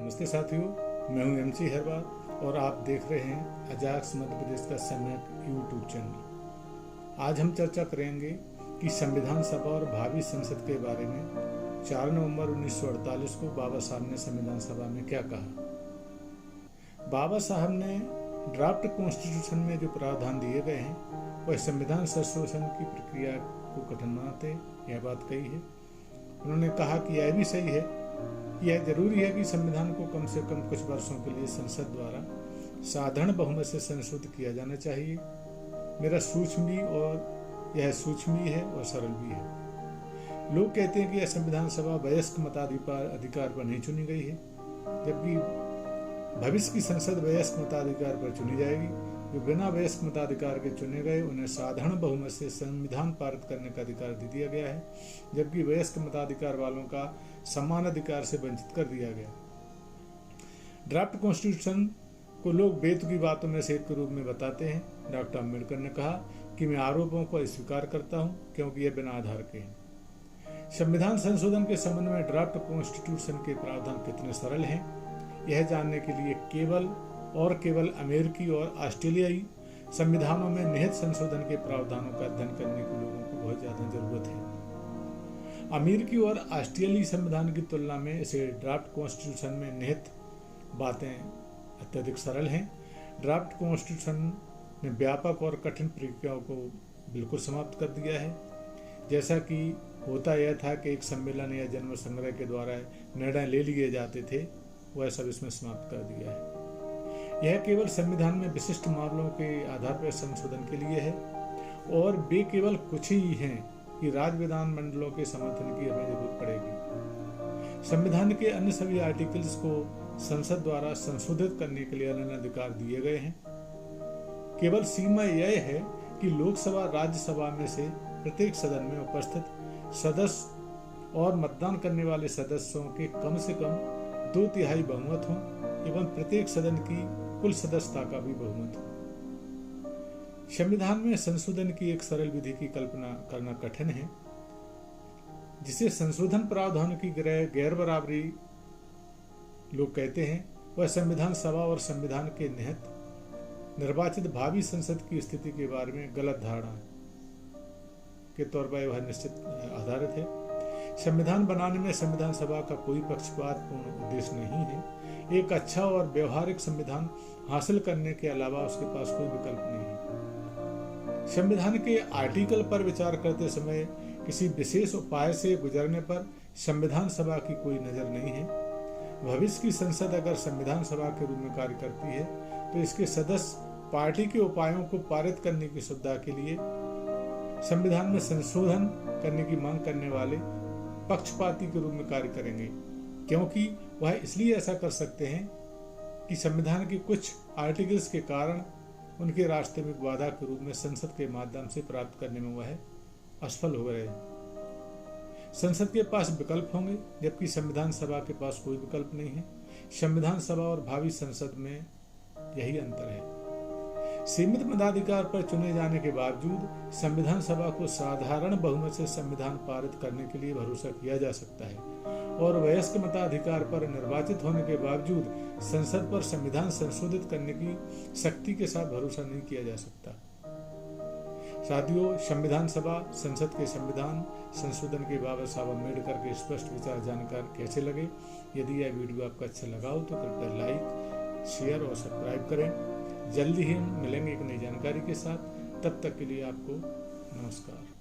नमस्ते साथियों, मैं हूं MC हरवार और आप देख रहे हैं अजाक्स मध्य प्रदेश का सम्यक यूट्यूब चैनल। आज हम चर्चा करेंगे कि संविधान सभा और भावी संसद के बारे में 4 नवंबर 1948 को बाबा साहब ने संविधान सभा में क्या कहा। बाबा साहब ने ड्राफ्ट कॉन्स्टिट्यूशन में जो प्रावधान दिए गए हैं वह संविधान संशोधन की प्रक्रिया को कठिन बनाते, यह बात कही है। उन्होंने कहा कि यह भी सही है, यह जरूरी है कि संविधान को कम से कम कुछ वर्षों के लिए संसद द्वारा साधारण बहुमत से संशोधित किया जाना चाहिए। मेरा सूक्ष्म भी और यह सूक्ष्म भी है और सरल भी है। लोग कहते हैं कि यह संविधान सभा वयस्क मताधिकार पर नहीं चुनी गई है, जबकि भविष्य की संसद वयस्क मताधिकार पर चुनी जाएगी। जो बिना वयस्क मताधिकार के चुने गए उन्हें साधारण बहुमत से संविधान पारित करने का अधिकार दे दिया गया है, जबकि वयस्क मताधिकार वालों का समान अधिकार से वंचित कर दिया गया। ड्राफ्ट कॉन्स्टिट्यूशन को लोग बेतुकी बातों में से एक के रूप में बताते हैं। डॉक्टर अम्बेडकर ने कहा कि मैं आरोपों को अस्वीकार करता हूं क्योंकि ये बिना आधार के हैं। संविधान संशोधन के संबंध में ड्राफ्ट कॉन्स्टिट्यूशन के प्रावधान कितने सरल हैं, यह जानने के लिए केवल अमेरिकी और ऑस्ट्रेलियाई संविधानों में निहित संशोधन के प्रावधानों का अध्ययन करने के लोगों को बहुत ज्यादा जरूरत है। अमेरिकी और ऑस्ट्रेलियाई संविधान की तुलना में इसे ड्राफ्ट कॉन्स्टिट्यूशन में निहित बातें अत्यधिक सरल हैं। ड्राफ्ट कॉन्स्टिट्यूशन ने व्यापक और कठिन प्रक्रियाओं को बिल्कुल समाप्त कर दिया है। जैसा कि होता यह था कि एक सम्मेलन या जन्म संग्रह के द्वारा निर्णय ले लिए जाते थे, वह सब इसमें समाप्त कर दिया है। यह केवल संविधान में विशिष्ट मामलों के आधार पर संशोधन के लिए है और वे केवल कुछ ही हैं कि राज्य विधान मंडलों के समर्थन की हमें जरूरत पड़ेगी। संविधान के अन्य सभी आर्टिकल्स को संसद द्वारा संशोधित करने के लिए अन्य अधिकार दिए गए हैं। केवल सीमा यह है कि लोकसभा राज्यसभा में से प्रत्येक सदन में उपस्थित सदस्य और मतदान करने वाले सदस्यों के कम से कम 2/3 बहुमत हों एवं प्रत्येक सदन की कुल सदस्यता का भी बहुमत हो। संविधान में संशोधन की एक सरल विधि की कल्पना करना कठिन है, जिसे संशोधन प्रावधानों की गैर बराबरी लोग कहते हैं। वह संविधान सभा और संविधान के निहित निर्वाचित भावी संसद की स्थिति के बारे में गलत धारणा के तौर पर वह निश्चित आधारित है। संविधान बनाने में संविधान सभा का कोई पक्षपातपूर्ण उद्देश्य नहीं है। एक अच्छा और व्यवहारिक संविधान हासिल करने के अलावा उसके पास कोई विकल्प नहीं है। संविधान के आर्टिकल पर विचार करते समय किसी विशेष उपाय से गुजरने पर संविधान सभा की कोई नजर नहीं है। भविष्य की संसद अगर संविधान सभा के रूप में कार्य करती है तो इसके सदस्य पार्टी के उपायों को पारित करने की सुविधा के लिए संविधान में संशोधन करने की मांग करने वाले पक्षपाती के रूप में कार्य करेंगे, क्योंकि वह इसलिए ऐसा कर सकते हैं कि संविधान के कुछ आर्टिकल्स के कारण उनके रास्ते में बाधा के रूप में संसद के माध्यम से प्राप्त करने में वह असफल हो गए। संसद के पास विकल्प होंगे, जबकि संविधान सभा के पास कोई विकल्प नहीं है। संविधान सभा और भावी संसद में यही अंतर है। सीमित मताधिकार पर चुने जाने के बावजूद संविधान सभा को साधारण बहुमत से संविधान पारित करने के लिए भरोसा किया जा सकता है और वयस्क मताधिकार पर निर्वाचित होने के बावजूद संसद पर संविधान संशोधित करने की शक्ति के साथ भरोसा नहीं किया जा सकता। साथियों, संविधान सभा संसद के संविधान संशोधन के बाबा साहब अम्बेडकर के स्पष्ट विचार जानकर कैसे लगे? यदि यह वीडियो आपको अच्छा लगा हो तो कृपया लाइक, शेयर और सब्सक्राइब करें। जल्दी ही मिलेंगे एक नई जानकारी के साथ। तब तक के लिए आपको नमस्कार।